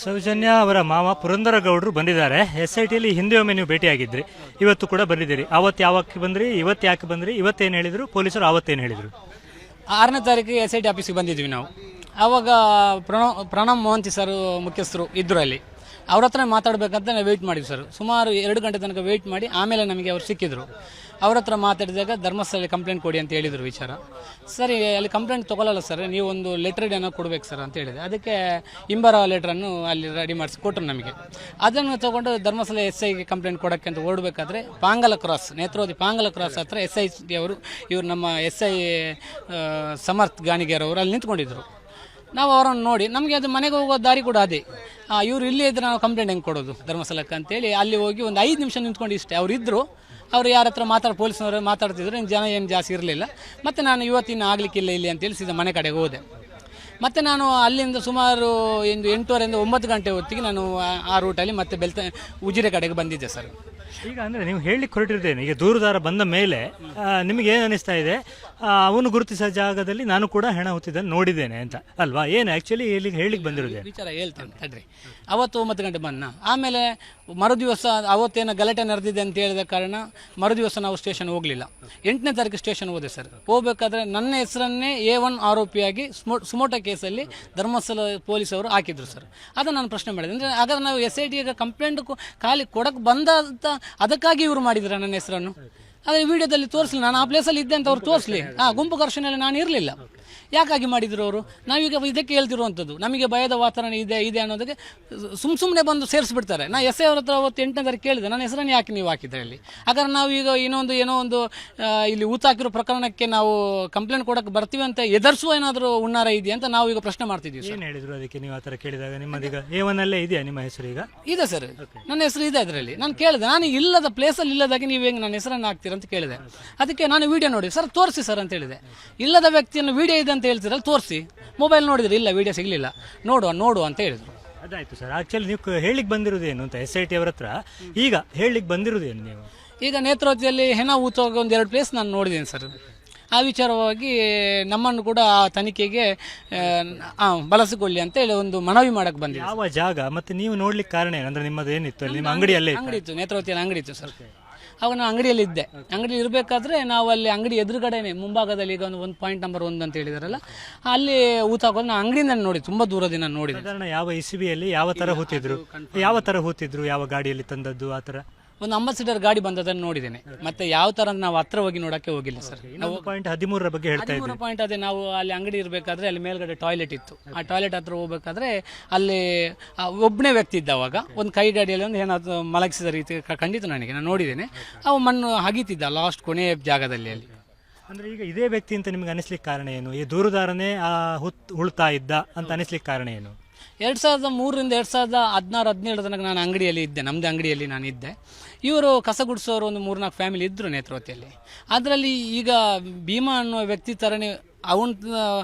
ಸೌಜನ್ಯ ಅವರ ಮಾವ ಪುರಂದರ ಗೌಡರು ಬಂದಿದ್ದಾರೆ. SITಯಲ್ಲಿ ಹಿಂದೆ ಒಮ್ಮೆ ನೀವು ಭೇಟಿಯಾಗಿದ್ರಿ, ಇವತ್ತು ಕೂಡ ಬಂದಿದ್ದೀರಿ. ಅವತ್ತು ಯಾವಕ್ಕೆ ಬಂದ್ರಿ, ಇವತ್ತು ಯಾಕೆ ಬಂದ್ರಿ, ಇವತ್ತೇನು ಹೇಳಿದ್ರು ಪೊಲೀಸರು, ಅವತ್ತೇನು ಹೇಳಿದರು? 6ನೇ ತಾರೀಕಿಗೆ SIT ಆಫೀಸಿಗೆ ಬಂದಿದ್ವಿ ನಾವು. ಆವಾಗ ಪ್ರಣಮ್ ಮೋಹಂತಿ ಸರ್ ಮುಖ್ಯಸ್ಥರು ಇದ್ದರು ಅಲ್ಲಿ. ಅವ್ರ ಹತ್ರ ಮಾತಾಡಬೇಕಂತ ನಾವು ವೆಯ್ಟ್ ಮಾಡಿದ್ವಿ ಸರ್. ಸುಮಾರು 2 ಗಂಟೆ ತನಕ ವೆಯ್ಟ್ ಮಾಡಿ ಆಮೇಲೆ ನಮಗೆ ಅವ್ರು ಸಿಕ್ಕಿದ್ರು. ಅವ್ರ ಹತ್ರ ಮಾತಾಡಿದಾಗ ಧರ್ಮಸ್ಥಳದಲ್ಲಿ ಕಂಪ್ಲೇಂಟ್ ಕೊಡಿ ಅಂತ ಹೇಳಿದರು ವಿಚಾರ. ಸರಿ, ಅಲ್ಲಿ ಕಂಪ್ಲೇಂಟ್ ತೊಗೊಳ್ಳಲ್ಲ ಸರ್, ನೀವು ಒಂದು ಲೆಟರ್ ಏನೋ ಕೊಡಬೇಕು ಸರ್ ಅಂತ ಹೇಳಿದೆ. ಅದಕ್ಕೆ ಇಂಬರ ಲೆಟ್ರನ್ನು ಅಲ್ಲಿ ರೆಡಿ ಮಾಡಿಸಿ ಕೊಟ್ಟರು ನಮಗೆ. ಅದನ್ನು ತೊಗೊಂಡು ಧರ್ಮಸ್ಥಳ SIಗೆ ಕಂಪ್ಲೇಂಟ್ ಕೊಡೋಕ್ಕೆ ಅಂತ ಓಡಬೇಕಾದ್ರೆ ಪಾಂಗಲ ಕ್ರಾಸ್, ನೇತ್ರಾವತಿ ಪಾಂಗಲ ಕ್ರಾಸ್ ಹತ್ರ SIT ಅವರು ಇವರು ನಮ್ಮ SI ಸಮರ್ಥ್ ಗಾಣಿಗೇರ್ ಅವರು ಅಲ್ಲಿ ನಿಂತ್ಕೊಂಡಿದ್ರು. ನಾವು ಅವರನ್ನು ನೋಡಿ ನಮಗೆ ಅದು ಮನೆಗೆ ಹೋಗೋ ದಾರಿ ಕೂಡ ಅದೇ. ಇವರು ಇಲ್ಲೇ ಇದ್ದರೆ ನಾವು ಕಂಪ್ಲೇಂಟ್ ಹೆಂಗೆ ಕೊಡೋದು ಧರ್ಮಸ್ಥಳಕ್ಕೆ ಅಂತೇಳಿ ಅಲ್ಲಿ ಹೋಗಿ ಒಂದು 5 ನಿಮಿಷ ನಿಂತ್ಕೊಂಡು ಇಷ್ಟೇ. ಅವ್ರು ಇದ್ದರು, ಅವರು ಯಾರ ಹತ್ರ ಪೊಲೀಸ್ನವರು ಮಾತಾಡ್ತಿದ್ರು, ಜನ ಏನು ಜಾಸ್ತಿ ಇರಲಿಲ್ಲ. ಮತ್ತು ನಾನು ಇವತ್ತಿನ ಆಗಲಿಕ್ಕಿಲ್ಲ ಇಲ್ಲಿ ಅಂತೇಳಿ ಸೀದಾ ಮನೆ ಕಡೆಗೆ ಹೋದೆ. ಮತ್ತು ನಾನು ಅಲ್ಲಿಂದ ಸುಮಾರು 8:30ರಿಂದ 9 ಗಂಟೆ ಹೊತ್ತಿಗೆ ನಾನು ಆ ರೂಟಲ್ಲಿ ಮತ್ತೆ ಉಜಿರೆ ಕಡೆಗೆ ಬಂದಿದ್ದೆ ಸರ್. ಈಗ ಅಂದರೆ ನೀವು ಹೇಳಲಿಕ್ಕೆ ಹೊರಟಿರ್ತೇನೆ, ಈಗ ದೂರುದಾರ ಬಂದ ಮೇಲೆ ನಿಮಗೆ ಏನು ಅನಿಸ್ತಾ ಇದೆ? ಅವನು ಗುರುತಿಸಿದ ಜಾಗದಲ್ಲಿ ನಾನು ಕೂಡ ಹೆಣ ಹೊತ್ತಿದ್ದನ್ನು ನೋಡಿದ್ದೇನೆ ಅಂತ ಅಲ್ವಾ? ಏನು ಆ್ಯಕ್ಚುಲಿ ಹೇಳಲಿಕ್ಕೆ ಬಂದಿರೋದೇ ವಿಚಾರ ಹೇಳ್ತೇನೆ ತಡ್ರಿ. ಅವತ್ತು 9 ಗಂಟೆ ಬಂದ. ಆಮೇಲೆ ಮರುದಿವಸ ಅವತ್ತೇನೋ ಗಲಾಟೆ ನಡೆದಿದೆ ಅಂತ ಹೇಳಿದ ಕಾರಣ ಮರುದಿವಸ ನಾವು ಸ್ಟೇಷನ್ ಹೋಗಲಿಲ್ಲ. 8ನೇ ತಾರೀಕು ಸ್ಟೇಷನ್ ಹೋದೆ ಸರ್. ಹೋಗಬೇಕಾದ್ರೆ ನನ್ನ ಹೆಸರನ್ನೇ A1 ಆರೋಪಿಯಾಗಿ ಸುಮೋಟ ಕೇಸಲ್ಲಿ ಧರ್ಮಸ್ಥಳ ಪೊಲೀಸವರು ಹಾಕಿದ್ರು ಸರ್. ಅದನ್ನು ನಾನು ಪ್ರಶ್ನೆ ಮಾಡಿದೆ. ಅಂದರೆ ಹಾಗಾದ್ರೆ ನಾವು SITಗೆ ಕಂಪ್ಲೇಂಟ್ ಖಾಲಿ ಕೊಡಕ್ಕೆ ಬಂದ ಅದಕ್ಕಾಗಿ ಇವರು ಮಾಡಿದ್ರು ನನ್ನ ಹೆಸರನ್ನು. ಆದರೆ ವಿಡಿಯೋದಲ್ಲಿ ತೋರಿಸಲಿ, ನಾನು ಆ ಪ್ಲೇಸಲ್ಲಿ ಇದ್ದೆ ಅಂತ ಅವ್ರು ತೋರಿಸಲಿ. ಗುಂಪು ಘರ್ಷಣೆಯಲ್ಲಿ ನಾನು ಇರಲಿಲ್ಲ. ಯಾಕಾಗಿ ಮಾಡಿದ್ರು ಅವರು? ನಾವೀಗ ಇದಕ್ಕೆ ಹೇಳ್ತಿರುವಂಥದ್ದು, ನಮಗೆ ಭಯದ ವಾತಾವರಣ ಇದೆ ಅನ್ನೋದಕ್ಕೆ ಸುಮ್ಮನೆ ಬಂದು ಸೇರಿಸ್ಬಿಡ್ತಾರೆ. ನಾ SI ಅವ್ರ ಹತ್ರ ಅವತ್ತು 8ನೇ ತಾರೀಕು ಕೇಳಿದೆ, ನನ್ನ ಹೆಸರನ್ನು ಯಾಕೆ ನೀವು ಹಾಕಿದ್ರೆ ಅಲ್ಲಿ? ಹಾಗಾದ್ರೆ ನಾವು ಈಗ ಏನೋ ಒಂದು ಇಲ್ಲಿ ಊತಾಕಿರೋ ಪ್ರಕರಣಕ್ಕೆ ನಾವು ಕಂಪ್ಲೇಂಟ್ ಕೊಡೋಕ್ಕೆ ಬರ್ತೀವಿ ಅಂತ ಎದುರಿಸುವ ಏನಾದರೂ ಹುನ್ನಾರ ಇದೆಯಾ ಅಂತ ನಾವು ಈಗ ಪ್ರಶ್ನೆ ಮಾಡ್ತಿದ್ದೀವಿ. ಏನು ಹೇಳಿದ್ರು ಅದಕ್ಕೆ ನೀವು ಆ ಥರ ಕೇಳಿದಾಗ? ನಿಮ್ಮದೀಗ A1 ಇದೆಯಾ ನಿಮ್ಮ ಹೆಸರು? ಈಗ ಇದೆ ಸರ್, ನನ್ನ ಹೆಸರು ಇದೆ ಅದರಲ್ಲಿ. ನಾನು ಕೇಳಿದೆ, ನಾನು ಇಲ್ಲದ ಪ್ಲೇಸಲ್ಲಿ ಇಲ್ಲದಾಗಿ ನೀವು ಹೆಂಗೆ ನನ್ನ ಹೆಸರನ್ನು ಹಾಕ್ತೀರ ಅಂತ ಕೇಳಿದೆ. ಅದಕ್ಕೆ ನಾನು ವಿಡಿಯೋ ನೋಡಿ ಸರ್ ತೋರಿಸಿ ಸರ್ ಅಂತ ಹೇಳಿದೆ. ಇಲ್ಲದ ವ್ಯಕ್ತಿಯನ್ನು ವಿಡಿಯೋ ಇದೆ ಅಂತ ಹೇಳ್ತೀರಲ್ಲ, ತೋರಿಸಿ. ಮೊಬೈಲ್ ನೋಡಿದ್ರೆ ಇಲ್ಲ, ವಿಡಿಯೋ ಸಿಗಲಿಲ್ಲ, ನೋಡು ಅಂತ ಹೇಳಿದ್ರು. ಅದಾಯ್ತು ಸರ್. ಆಕ್ಚುಲಿ ನೀವು ಹೇಳಿಕ್ಕೆ ಬಂದಿರೋದೇನು ಅಂತ SIT ಅವರ ಹತ್ರ ಈಗ ಹೇಳಿಕ್ಕೆ ಬಂದಿರೋದೇನು ನೀವು? ಈಗ ನೇತ್ರಾವತಿಯಲ್ಲಿ ಹೆಣ ಊತೋಗ 1-2 ಪ್ಲೇಸ್ ನಾನು ನೋಡಿದ್ದೇನೆ ಸರ್. ಆ ವಿಚಾರವಾಗಿ ನಮ್ಮನ್ನು ಕೂಡ ಆ ತನಿಖೆಗೆ ಬಳಸಿಕೊಳ್ಳಿ ಅಂತ ಹೇಳಿ ಒಂದು ಮನವಿ ಮಾಡಕ್ಕೆ ಬಂದಿದೆ. ಯಾವ ಜಾಗ ಮತ್ತೆ ನೀವು ನೋಡ್ಲಿಕ್ಕೆ ಕಾರಣ ಏನಂದ್ರೆ ನಿಮ್ಮದು ಏನಿತ್ತು? ನಿಮ್ಮ ಅಂಗಡಿ ಇತ್ತು, ನೇತ್ರಾವತಿಯಲ್ಲಿ ಅಂಗಡಿ ಇತ್ತು ಸರ್. ಅವಾಗ ನಾನು ಅಂಗಡಿಯಲ್ಲಿ ಇದ್ದೆ. ಅಂಗಡಿ ಇರಬೇಕಾದ್ರೆ ನಾವು ಅಲ್ಲಿ ಅಂಗಡಿ ಎದುರುಗಡೆನೆ ಮುಂಭಾಗದಲ್ಲಿ ಈಗ ಒಂದು ಪಾಯಿಂಟ್ ನಂಬರ್ 1 ಅಂತ ಹೇಳಿದಾರಲ್ಲ, ಅಲ್ಲಿ ಊತಾಕೋದು ನಾನು ಅಂಗಡಿಯಿಂದ ನೋಡಿ, ತುಂಬಾ ದೂರದಿಂದ ನೋಡಿದೆ. ಸಾಧಾರಣ ಯಾವ ಇಸುವಿಯಲ್ಲಿ ಯಾವ ತರ ಹೂತಿದ್ರು, ಯಾವ ಗಾಡಿಯಲ್ಲಿ ತಂದದ್ದು ಆ ತರ? ಒಂದು ಅಂಬಾಸಿಡರ್ ಗಾಡಿ ಬಂದದನ್ನು ನೋಡಿದ್ದೇನೆ. ಮತ್ತೆ ಯಾವ ತರ ನಾವು ಹತ್ರ ಹೋಗಿ ನೋಡಕ್ಕೆ ಹೋಗಿಲ್ಲ ಸರ್. ನಾವು ಪಾಯಿಂಟ್ 13 ಬಗ್ಗೆ ಹೇಳ್ತಾ ಇದ್ದೀವಿ. 13 ಪಾಯಿಂಟ್ ಅದೇ, ನಾವು ಅಲ್ಲಿ ಅಂಗಡಿ ಇರಬೇಕಾದ್ರೆ ಅಲ್ಲಿ ಮೇಲ್ಗಡೆ ಟಾಯ್ಲೆಟ್ ಇತ್ತು. ಆ ಟಾಯ್ಲೆಟ್ ಹತ್ರ ಹೋಗ್ಬೇಕಾದ್ರೆ ಅಲ್ಲಿ ಒಬ್ಬನೇ ವ್ಯಕ್ತಿ ಇದ್ದ. ಅವಾಗ ಒಂದು ಕೈ ಗಾಡಿಯಲ್ಲಿ ಒಂದು ಏನಾದ್ರು ಮಲಗಿಸಿದ ರೀತಿ ಖಂಡಿತ ನಾನು ನೋಡಿದ್ದೇನೆ. ಅವು ಮಣ್ಣು ಹಗೀತಿದ್ದ ಲಾಸ್ಟ್ ಕೊನೆಯ ಜಾಗದಲ್ಲಿ ಅಲ್ಲಿ. ಅಂದ್ರೆ ಈಗ ಇದೇ ವ್ಯಕ್ತಿ ಅಂತ ನಿಮ್ಗೆ ಅನಿಸ್ಲಿಕ್ಕೆ ಕಾರಣ ಏನು? ಈ ದೂರುದಾರನೇ ಉಳ್ತಾ ಇದ್ದ ಅಂತ ಅನಿಸ್ಲಿಕ್ಕೆ ಕಾರಣ ಏನು? 2003ರಿಂದ 2016-17 ತನಕ ನಾನು ಅಂಗಡಿಯಲ್ಲಿ ಇದ್ದೆ, ನಮ್ಮದೇ ಅಂಗಡಿಯಲ್ಲಿ ನಾನು ಇದ್ದೆ. ಇವರು ಕಸ ಗುಡಿಸೋರು ಒಂದು 3-4 ಫ್ಯಾಮಿಲಿ ಇದ್ದರು ನೇತ್ರಾವತಿಯಲ್ಲಿ. ಅದರಲ್ಲಿ ಈಗ ಭೀಮಾ ಅನ್ನುವ ವ್ಯಕ್ತಿ ಥರನೇ ಅವನ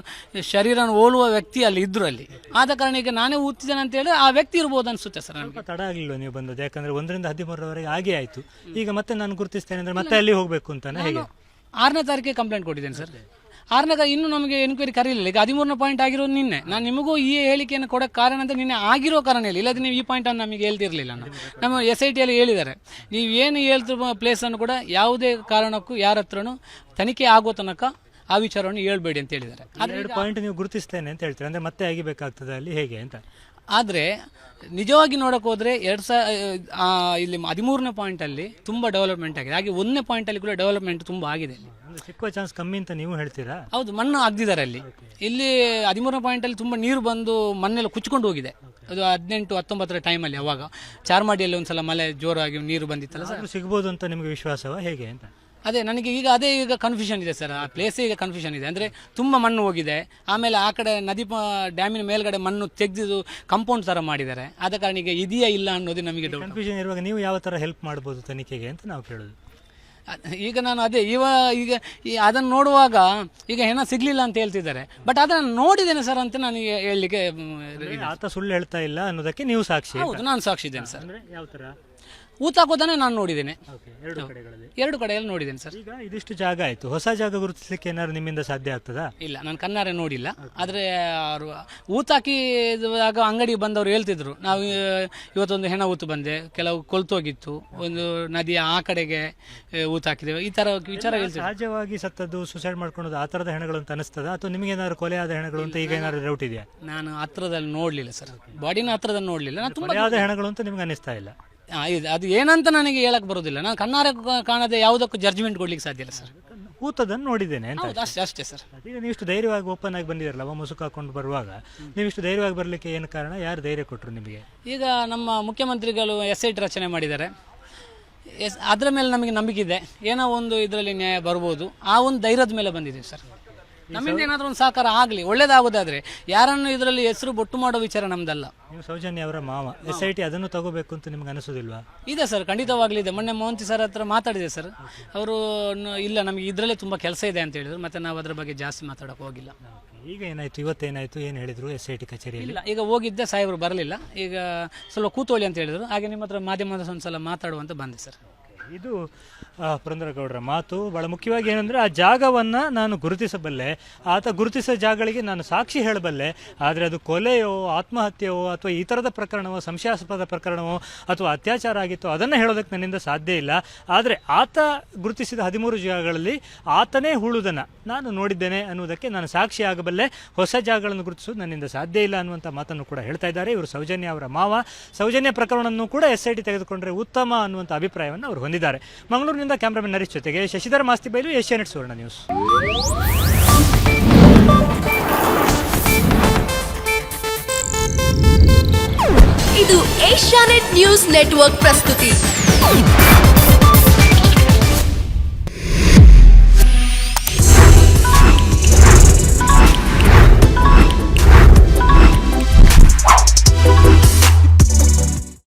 ಶರೀರನ ಹೋಲುವ ವ್ಯಕ್ತಿ ಅಲ್ಲಿ ಇದ್ದರು ಅಲ್ಲಿ. ಆದ ಕಾರಣ ಈಗ ನಾನೇ ಊದ್ತಿದ್ದೇನೆ ಅಂತ ಹೇಳಿ ಆ ವ್ಯಕ್ತಿ ಇರ್ಬೋದು ಅನಿಸುತ್ತೆ ಸರ್. ನನಗೆ ತಡ ಆಗಲಿಲ್ಲ ನೀವು ಬಂದದ್ದು? ಯಾಕಂದರೆ 1ರಿಂದ 13ರವರೆಗೆ ಹಾಗೆ ಆಯಿತು. ಈಗ ಮತ್ತೆ ನಾನು ಗುರುತಿಸ್ತೇನೆ ಅಂದರೆ ಮತ್ತೆ ಅಲ್ಲಿ ಹೋಗಬೇಕು ಅಂತಾನೆ ಹೇಗೆ? 6ನೇ ತಾರೀಕಿಗೆ ಕಂಪ್ಲೇಂಟ್ ಕೊಟ್ಟಿದ್ದೇನೆ ಸರ್. 6ನೇ ಇನ್ನೂ ನಮಗೆ ಎನ್ಕ್ವೈರಿ ಕರೀಲಿಲ್ಲ. ಈಗ 13ನೇ ಪಾಯಿಂಟ್ ಆಗಿರೋದು ನಿನ್ನೆ. ನಾನು ನಿಮಗೂ ಈ ಹೇಳಿಕೆಯನ್ನು ಕೊಡೋಕ್ಕೆ ಕಾರಣ ಅಂತ ನಿನ್ನೆ ಆಗಿರೋ ಕಾರಣ ಇಲ್ಲ, ಇಲ್ಲದ್ರೆ ನೀವು ಈ ಪಾಯಿಂಟನ್ನು ನಮಗೆ ಹೇಳ್ತಿರಲಿಲ್ಲ. ನಮ್ಮ SITಯಲ್ಲಿ ಹೇಳಿದ್ದಾರೆ, ನೀವು ಏನು ಹೇಳ್ತಿರೋ ಪ್ಲೇಸನ್ನು ಕೂಡ ಯಾವುದೇ ಕಾರಣಕ್ಕೂ ಯಾರ ಹತ್ರನೂ ತನಿಖೆ ಆಗೋ ತನಕ ಆ ವಿಚಾರವನ್ನು ಹೇಳ್ಬೇಡಿ ಅಂತ ಹೇಳಿದ್ದಾರೆ. 2 ಪಾಯಿಂಟ್ ನೀವು ಗುರುತಿಸ್ತೇನೆ ಅಂತ ಹೇಳ್ತೀರಾ, ಅಂದರೆ ಮತ್ತೆ ಆಗಿಬೇಕಾಗ್ತದೆ ಅಲ್ಲಿ ಹೇಗೆ ಅಂತ? ಆದರೆ ನಿಜವಾಗಿ ನೋಡೋಕೆ ಹೋದರೆ ಇಲ್ಲಿ 13ನೇ ಪಾಯಿಂಟಲ್ಲಿ ತುಂಬ ಡೆವಲಪ್ಮೆಂಟ್ ಆಗಿದೆ. ಹಾಗೆ 1ನೇ ಪಾಯಿಂಟಲ್ಲಿ ಕೂಡ ಡೆವಲಪ್ಮೆಂಟ್ ತುಂಬ ಆಗಿದೆ. ಸಿಕ್ಕುವ ಚಾನ್ಸ್ ಕಮ್ಮಿ ಅಂತ ನೀವು ಹೇಳ್ತೀರಾ? ಹೌದು, ಮಣ್ಣು ಅಗ್ದಿದ್ದಾರೆ ಅಲ್ಲಿ. ಇಲ್ಲಿ 13ನೇ ಪಾಯಿಂಟಲ್ಲಿ ತುಂಬ ನೀರು ಬಂದು ಮಣ್ಣೆಲ್ಲ ಕುಚ್ಕೊಂಡು ಹೋಗಿದೆ. ಅದು 18-19ರ ಟೈಮಲ್ಲಿ, ಅವಾಗ ಚಾರ್ಮಾಡಿಯಲ್ಲಿ ಒಂದ್ಸಲ ಮಳೆ ಜೋರಾಗಿ ನೀರು ಬಂದಿತ್ತಲ್ಲ ಸರ್. ಸಿಗ್ಬೋದು ಅಂತ ನಿಮಗೆ ವಿಶ್ವಾಸವ ಹೇಗೆ ಅಂತ? ಅದೇ ನನಗೆ ಈಗ ಕನ್ಫ್ಯೂಷನ್ ಇದೆ ಸರ್. ಆ ಪ್ಲೇಸೇ ಈಗ ಕನ್ಫ್ಯೂಷನ್ ಇದೆ. ಅಂದರೆ ತುಂಬ ಮಣ್ಣು ಹೋಗಿದೆ. ಆಮೇಲೆ ಆ ಕಡೆ ನದಿ ಡ್ಯಾಮಿನ ಮೇಲ್ಗಡೆ ಮಣ್ಣು ತೆಗೆದು ಕಾಂಪೌಂಡ್ ಥರ ಮಾಡಿದ್ದಾರೆ. ಆದ ಕಾರಣ ಈಗ ಇದೆಯಾ ಇಲ್ಲ ಅನ್ನೋದು ನಮಗೆ ಡೌಟ್. ಕನ್ಫ್ಯೂಷನ್ ಇರುವಾಗ ನೀವು ಯಾವ ಥರ ಹೆಲ್ಪ್ ಮಾಡ್ಬೋದು ತನಿಖೆಗೆ ಅಂತ ನಾವು ಕೇಳೋದು. ಈಗ ನಾನು ಅದೇ ಈಗ ಅದನ್ನು ನೋಡುವಾಗ ಈಗ ಹೆಣ ಸಿಗಲಿಲ್ಲ ಅಂತ ಹೇಳ್ತಿದ್ದಾರೆ. ಬಟ್ ಅದನ್ನು ನೋಡಿದ್ದೇನೆ ಸರ್ ಅಂತ ನಾನು ಹೇಳಲಿಕ್ಕೆ. ಆತ ಸುಳ್ಳು ಹೇಳ್ತಾ ಇಲ್ಲ ಅನ್ನೋದಕ್ಕೆ ನೀವು ಸಾಕ್ಷಿ? ಹೌದು, ನಾನು ಸಾಕ್ಷಿ ಇದ್ದೇನೆ ಸರ್. ಯಾವ ಥರ? ಊತ ಹಾಕೋದನ್ನೇ ನಾನು ನೋಡಿದ್ದೇನೆ, ಎರಡು ಕಡೆಗಳಲ್ಲಿ. ಎರಡು ಕಡೆಯಲ್ಲಿ ನೋಡಿದ್ದೇನೆ ಸರ್. ಈಗ ಇದಿಷ್ಟು ಜಾಗ ಆಯ್ತು, ಹೊಸ ಜಾಗ ಗುರುತಿಸಲಿಕ್ಕೆ ಏನಾದ್ರು ನಿಮ್ಮಿಂದ ಸಾಧ್ಯ ಆಗ್ತದಾ? ಇಲ್ಲ, ನಾನು ಕಣ್ಣಾರೆ ನೋಡಿಲ್ಲ. ಆದರೆ ಅವರು ಊತ ಹಾಕಿದಾಗ ಅಂಗಡಿಗೆ ಬಂದವರು ಹೇಳ್ತಿದ್ರು, ನಾವು ಇವತ್ತೊಂದು ಹೆಣ ಊತು ಬಂದೆ, ಕೆಲವು ಕೊಲ್ತೋಗಿತ್ತು, ಒಂದು ನದಿಯ ಆ ಕಡೆಗೆ ಊತ ಹಾಕಿದ್ದೇವೆ, ಈ ಥರ ವಿಚಾರ ಹೇಳ್ತಿದ್ರು. ಸಹಜವಾಗಿ ಸತ್ತದ್ದು, ಸುಸೈಡ್ ಮಾಡ್ಕೊಳ್ಳೋದು ಆ ಥರದ ಹೆಣಗಳು ಅಂತ ಅನಿಸ್ತದ, ಅಥವಾ ನಿಮಗೆ ಏನಾದ್ರು ಕೊಲೆ ಆದ ಹೆಣಗಳು ಅಂತ ಈಗ ಏನಾದ್ರು ಡೌಟ್ ಇದೆಯಾ? ನಾನು ಹತ್ರದಲ್ಲಿ ನೋಡಲಿಲ್ಲ ಸರ್, ಬಾಡಿನ ಹತ್ರದಲ್ಲಿ ನೋಡಲಿಲ್ಲ. ನಾನು ತುಂಬ ಕೊಲೆ ಆದ ಹೆಣಗಳು ಅಂತ ನಿಮ್ಗೆ ಅನಿಸ್ತಾ ಇಲ್ಲ? ಅದು ಏನಂತ ನನಗೆ ಹೇಳಕ್ ಬರೋದಿಲ್ಲ. ನಾನು ಕಣ್ಣಾರೆ ಕಾಣದೆ ಯಾವುದಕ್ಕೂ ಜಡ್ಜ್ಮೆಂಟ್ ಕೊಡ್ಲಿಕ್ಕೆ ಸಾಧ್ಯ ಇಲ್ಲ ಸರ್. ಕೂತದನ್ನು ನೋಡಿದ್ದೇನೆ ಅಂತ. ಹೌದು, ಅಷ್ಟೇ ಸರ್. ಈಗ ನೀವಿಷ್ಟು ಧೈರ್ಯವಾಗಿ ಓಪನ್ ಆಗಿ ಬಂದಿರಲ್ಲ, ಮುಸುಕು ಹಾಕೊಂಡು ಬರುವಾಗ ನೀವಿಷ್ಟು ಧೈರ್ಯವಾಗಿ ಬರಲಿಕ್ಕೆ ಏನು ಕಾರಣ? ಯಾರು ಧೈರ್ಯ ಕೊಟ್ಟರು ನಿಮಗೆ? ಈಗ ನಮ್ಮ ಮುಖ್ಯಮಂತ್ರಿಗಳು SIT ರಚನೆ ಮಾಡಿದ್ದಾರೆ, ಅದರ ಮೇಲೆ ನಮಗೆ ನಂಬಿಕೆ ಇದೆ, ಏನೋ ಒಂದು ಇದರಲ್ಲಿ ನ್ಯಾಯ ಬರ್ಬೋದು, ಆ ಒಂದು ಧೈರ್ಯದ ಮೇಲೆ ಬಂದಿದ್ದೀವಿ ಸರ್. ನಮ್ಮಿಂದ ಏನಾದರೂ ಒಂದು ಸಹಕಾರ ಆಗಲಿ, ಒಳ್ಳೇದಾಗೋದಾದ್ರೆ ಯಾರನ್ನು ಇದರಲ್ಲಿ ಹೆಸರು ಬೊಟ್ಟು ಮಾಡೋ ವಿಚಾರ ನಮ್ದಲ್ಲ. ನೀವು ಸೌಜನ್ಯ ಅವರ ಮಾವ, SIT ಅದನ್ನು ತಗೋಬೇಕು ಅಂತ ನಿಮ್ಗೆ ಅನಿಸೋದಿಲ್ವಾ? ಇದೆ ಸರ್, ಖಂಡಿತವಾಗ್ಲಿದೆ. ಮೊನ್ನೆ ಮೋಹಂತಿ ಸರ್ ಹತ್ರ ಮಾತಾಡಿದೆ ಸರ್, ಅವರು ಇಲ್ಲ ನಮಗೆ ಇದರಲ್ಲೇ ತುಂಬ ಕೆಲಸ ಇದೆ ಅಂತ ಹೇಳಿದ್ರು, ಮತ್ತೆ ನಾವು ಅದರ ಬಗ್ಗೆ ಜಾಸ್ತಿ ಮಾತಾಡೋಕೆ ಹೋಗಿಲ್ಲ. ಈಗ ಏನಾಯ್ತು, ಇವತ್ತೇನಾಯ್ತು, ಏನು ಹೇಳಿದ್ರು SIT ಕಚೇರಿಯಲ್ಲಿ? ಇಲ್ಲ, ಈಗ ಹೋಗಿದ್ದೆ, ಸಾಹೇಬರು ಬರಲಿಲ್ಲ, ಈಗ ಸ್ವಲ್ಪ ಕೂತೋಳಿ ಅಂತ ಹೇಳಿದ್ರು, ಹಾಗೆ ನಿಮ್ಮ ಹತ್ರ ಮಾಧ್ಯಮದ ಒಂದ್ಸಲ ಮಾತಾಡುವಂತ ಬಂದೆ ಸರ್. ಇದು ಪುರಂದರಗೌಡರ ಮಾತು. ಭಾಳ ಮುಖ್ಯವಾಗಿ ಏನಂದರೆ, ಆ ಜಾಗವನ್ನು ನಾನು ಗುರುತಿಸಬಲ್ಲೆ, ಆತ ಗುರುತಿಸೋ ಜಾಗಗಳಿಗೆ ನಾನು ಸಾಕ್ಷಿ ಹೇಳಬಲ್ಲೆ, ಆದರೆ ಅದು ಕೊಲೆಯೋ ಆತ್ಮಹತ್ಯೆಯೋ ಅಥವಾ ಈ ಥರದ ಪ್ರಕರಣವೋ, ಸಂಶಯಾಸ್ಪದ ಪ್ರಕರಣವೋ ಅಥವಾ ಅತ್ಯಾಚಾರ ಆಗಿತ್ತೋ ಅದನ್ನು ಹೇಳೋದಕ್ಕೆ ನನ್ನಿಂದ ಸಾಧ್ಯ ಇಲ್ಲ. ಆದರೆ ಆತ ಗುರುತಿಸಿದ 13 ಜಾಗಗಳಲ್ಲಿ ಆತನೇ ಹೂಳುವುದನ್ನು ನಾನು ನೋಡಿದ್ದೇನೆ ಅನ್ನುವುದಕ್ಕೆ ನಾನು ಸಾಕ್ಷಿ ಆಗಬಲ್ಲೆ. ಹೊಸ ಜಾಗಗಳನ್ನು ಗುರುತಿಸೋದು ನನ್ನಿಂದ ಸಾಧ್ಯ ಇಲ್ಲ ಅನ್ನುವಂಥ ಮಾತನ್ನು ಕೂಡ ಹೇಳ್ತಾ ಇದ್ದಾರೆ ಇವರು. ಸೌಜನ್ಯ ಅವರ ಮಾವ. ಸೌಜನ್ಯ ಪ್ರಕರಣವನ್ನು ಕೂಡ SIT ತೆಗೆದುಕೊಂಡ್ರೆ ಉತ್ತಮ ಅನ್ನುವಂಥ ಅಭಿಪ್ರಾಯವನ್ನು ಅವರು ಹೊಂದಿದ್ದಾರೆ. ಮಂಗಳೂರಿನಿಂದ ಕ್ಯಾಮ್ರಾಮನ್ ನರೀಶ್ ಜೊತೆಗೆ ಶಶಿಧರ್ ಮಾಸ್ತಿಬೈಲು, ಏಷ್ಯಾನೆಟ್ ಸುವರ್ಣ ನ್ಯೂಸ್. ಇದು ಏಷ್ಯಾನೆಟ್ ನ್ಯೂಸ್ ನೆಟ್ವರ್ಕ್ ಪ್ರಸ್ತುತಿ.